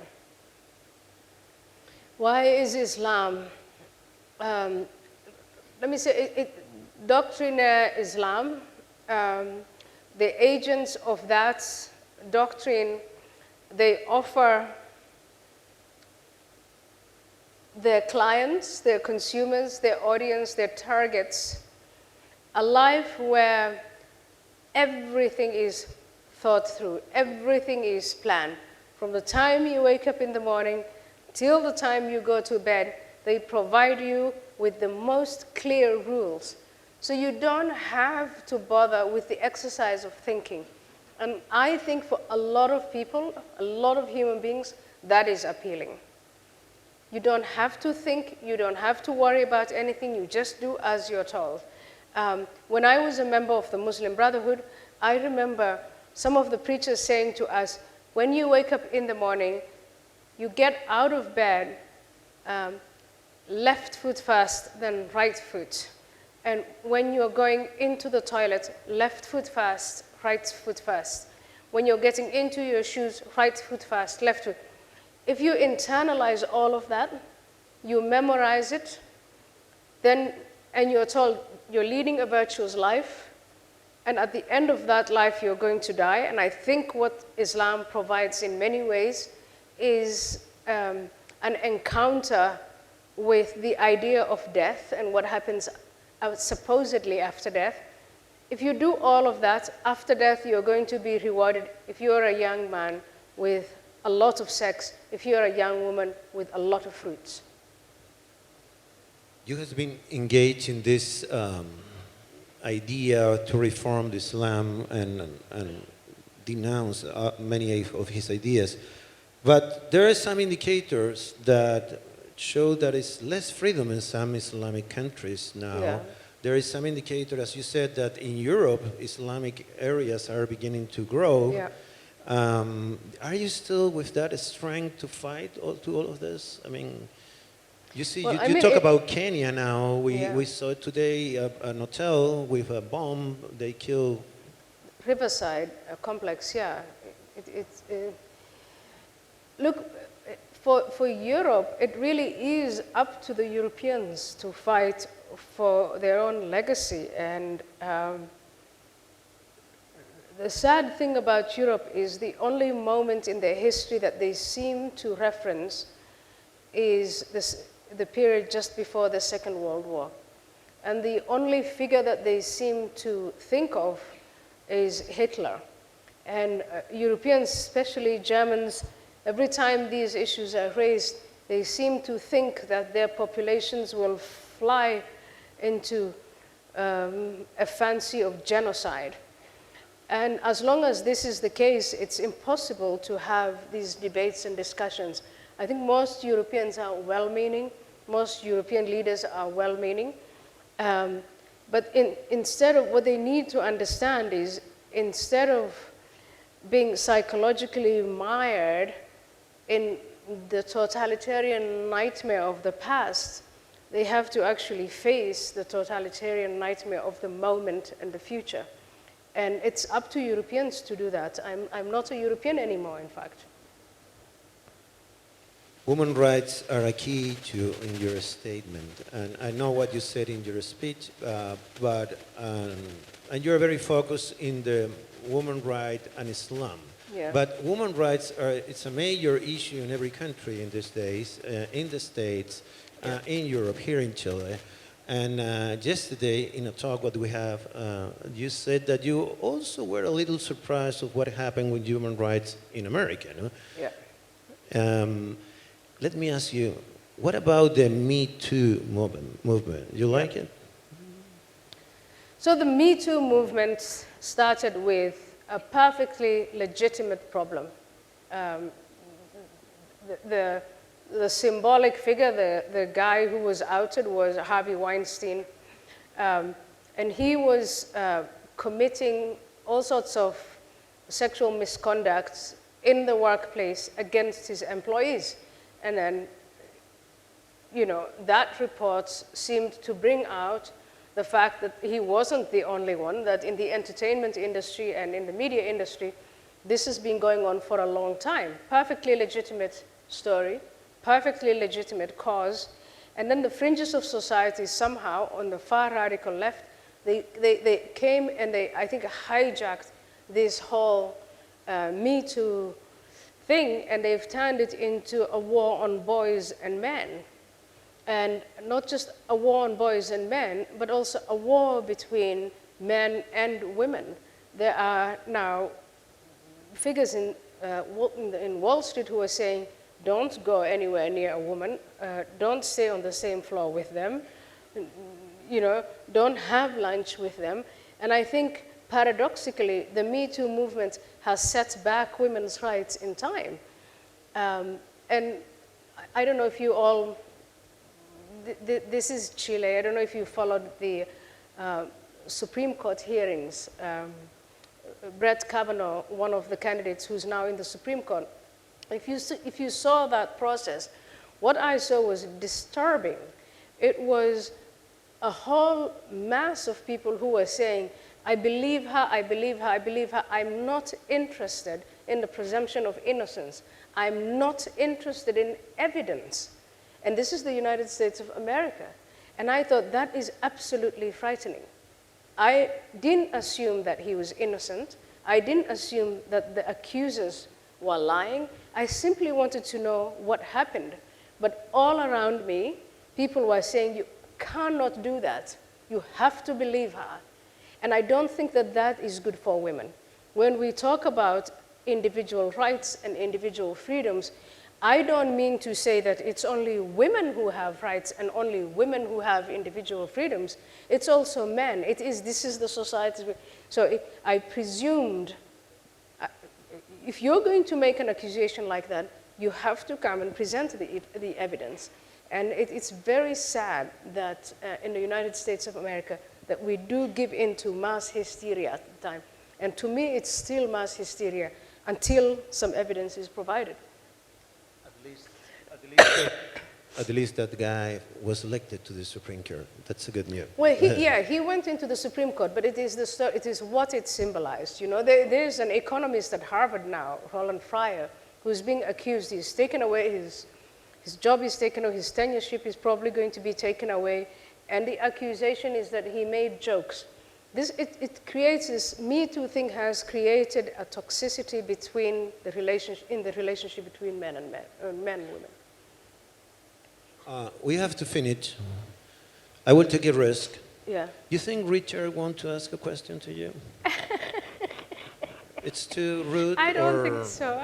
Why is Islam? Let me say, doctrinaire Islam, the agents of that doctrine, they offer their clients, their consumers, their audience, their targets, a life where everything is thought through, everything is planned. From the time you wake up in the morning till the time you go to bed, they provide you with the most clear rules. So you don't have to bother with the exercise of thinking. And I think for a lot of people, a lot of human beings, that is appealing. You don't have to think, you don't have to worry about anything, you just do as you're told. When I was a member of the Muslim Brotherhood, I remember some of the preachers saying to us, when you wake up in the morning, you get out of bed, left foot first, then right foot. And when you're going into the toilet, left foot first, right foot first. When you're getting into your shoes, right foot first, left foot. If you internalize all of that, you memorize it, then, and you're told you're leading a virtuous life, and at the end of that life you're going to die. And I think what Islam provides in many ways is an encounter with the idea of death and what happens supposedly after death. If you do all of that, after death you're going to be rewarded if you're a young man with a lot of sex, if you're a young woman with a lot of fruits. You have been engaged in this idea to reform Islam and denounce many of his ideas. But there are some indicators that show that it's less freedom in some Islamic countries now. Yeah. There is some indicator, as you said, that in Europe, Islamic areas are beginning to grow. Yeah. Are you still with that strength to fight all of this? I mean, you see, Well, you talk about Kenya now. We saw today an hotel with a bomb. They kill. Riverside complex, yeah. Look, for Europe, it really is up to the Europeans to fight for their own legacy. And the sad thing about Europe is the only moment in their history that they seem to reference is the period just before the Second World War. And the only figure that they seem to think of is Hitler. And Europeans, especially Germans, every time these issues are raised, they seem to think that their populations will fly into a fancy of genocide. And as long as this is the case, it's impossible to have these debates and discussions. I think most Europeans are well-meaning. Most European leaders are well-meaning. But instead of what they need to understand is, instead of being psychologically mired in the totalitarian nightmare of the past, they have to actually face the totalitarian nightmare of the moment and the future. And it's up to Europeans to do that. I'm not a European anymore, in fact. Women's rights are a key in your statement, and I know what you said in your speech, and you're very focused in the women's rights and Islam. Yeah. But women's rights it's a major issue in every country in these days, in the States, in Europe, here in Chile. And yesterday, in a talk what we have, you said that you also were a little surprised of what happened with human rights in America, no? Yeah. Let me ask you, what about the Me Too movement? You like it? So the Me Too movement started with a perfectly legitimate problem. The symbolic figure, the guy who was outed was Harvey Weinstein. And he was committing all sorts of sexual misconduct in the workplace against his employees. And then, you know, that report seemed to bring out the fact that he wasn't the only one, that in the entertainment industry and in the media industry, this has been going on for a long time. Perfectly legitimate story, perfectly legitimate cause. And then the fringes of society somehow, on the far radical left, they came and they, I think, hijacked this whole Me Too thing, and they've turned it into a war on boys and men. And not just a war on boys and men, but also a war between men and women. There are now figures in Wall Street who are saying, don't go anywhere near a woman, don't stay on the same floor with them, you know, don't have lunch with them. And I think paradoxically, the Me Too movement has set back women's rights in time. And I don't know if you all, this is Chile, I don't know if you followed the Supreme Court hearings. Brett Kavanaugh, one of the candidates who's now in the Supreme Court, if you saw that process, what I saw was disturbing. It was a whole mass of people who were saying, I believe her, I believe her, I believe her. I'm not interested in the presumption of innocence. I'm not interested in evidence. And this is the United States of America. And I thought that is absolutely frightening. I didn't assume that he was innocent. I didn't assume that the accusers were lying. I simply wanted to know what happened. But all around me, people were saying, you cannot do that. You have to believe her. And I don't think that that is good for women. When we talk about individual rights and individual freedoms, I don't mean to say that it's only women who have rights and only women who have individual freedoms. It's also men. This is the society. So I presumed, if you're going to make an accusation like that, you have to come and present the evidence. And it's very sad that in the United States of America, that we do give in to mass hysteria at the time. And to me, it's still mass hysteria until some evidence is provided. At least that guy was elected to the Supreme Court. That's a good news. Well, he went into the Supreme Court, but it is what it symbolized. You know, there's an economist at Harvard now, Roland Fryer, who's being accused. He's taken away his job is taken away, his tenureship is probably going to be taken away, and the accusation is that he made jokes. It creates this Me Too thing has created a toxicity between in the relationship between men and women. We have to finish. I will take a risk. Yeah. You think Richard wants to ask a question to you? It's too rude? I don't think so.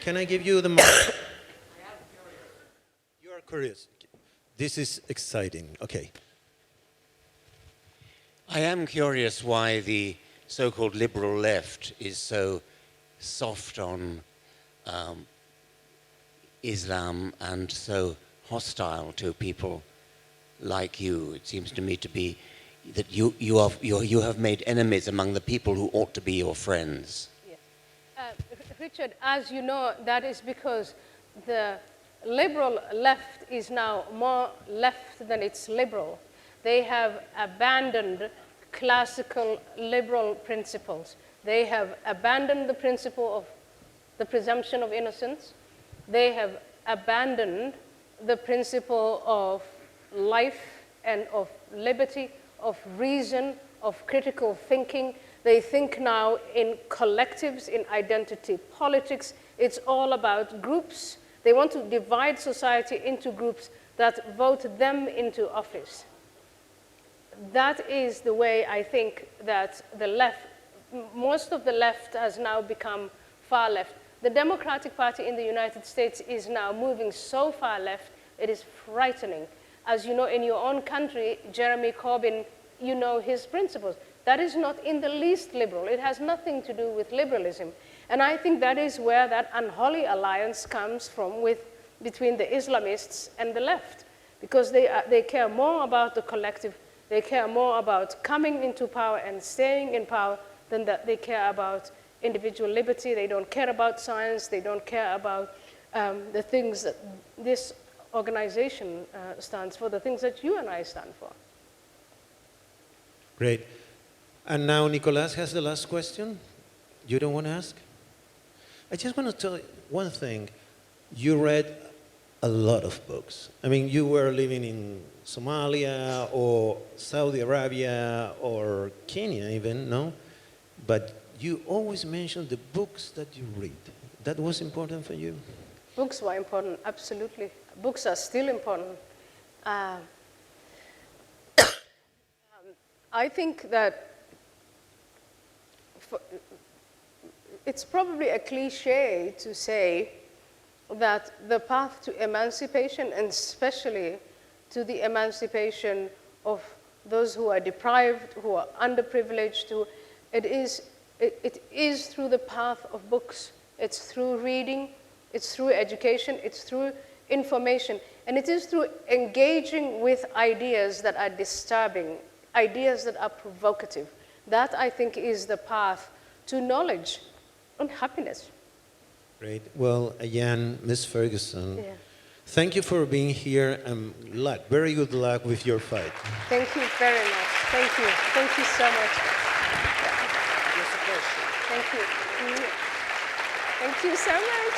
Can I give you the mic? I am curious. You are curious. This is exciting. Okay. I am curious why the so-called liberal left is so soft on Islam and so hostile to people like you. It seems to me to be that you have made enemies among the people who ought to be your friends. Yeah. Richard, as you know, that is because the liberal left is now more left than it's liberal. They have abandoned classical liberal principles. They have abandoned the principle of the presumption of innocence. They have abandoned the principle of life and of liberty, of reason, of critical thinking. They think now in collectives, in identity politics. It's all about groups. They want to divide society into groups that vote them into office. That is the way I think that the left, most of the left has now become far left. The Democratic Party in the United States is now moving so far left, it is frightening. As you know, in your own country, Jeremy Corbyn, you know his principles. That is not in the least liberal. It has nothing to do with liberalism. And I think that is where that unholy alliance comes from between the Islamists and the left, because they care more about the collective. They care more about coming into power and staying in power than that they care about individual liberty. They don't care about science. They don't care about the things that this organization stands for, the things that you and I stand for. Great. And now Nicolas has the last question. You don't want to ask? I just want to tell you one thing. You read a lot of books. I mean, you were living in Somalia or Saudi Arabia or Kenya even, no? But you always mention the books that you read. That was important for you? Books were important, absolutely. Books are still important. I think that it's probably a cliche to say that the path to emancipation, and especially to the emancipation of those who are deprived, who are underprivileged, it is through the path of books. It's through reading, it's through education, it's through information, and it is through engaging with ideas that are disturbing, ideas that are provocative. That, I think, is the path to knowledge and happiness. Great. Well, Ayaan, Ms. Ferguson, Yeah. thank you for being here, and luck, very good luck with your fight. Thank you very much. Thank you. Thank you so much. Thank you. Thank you so much.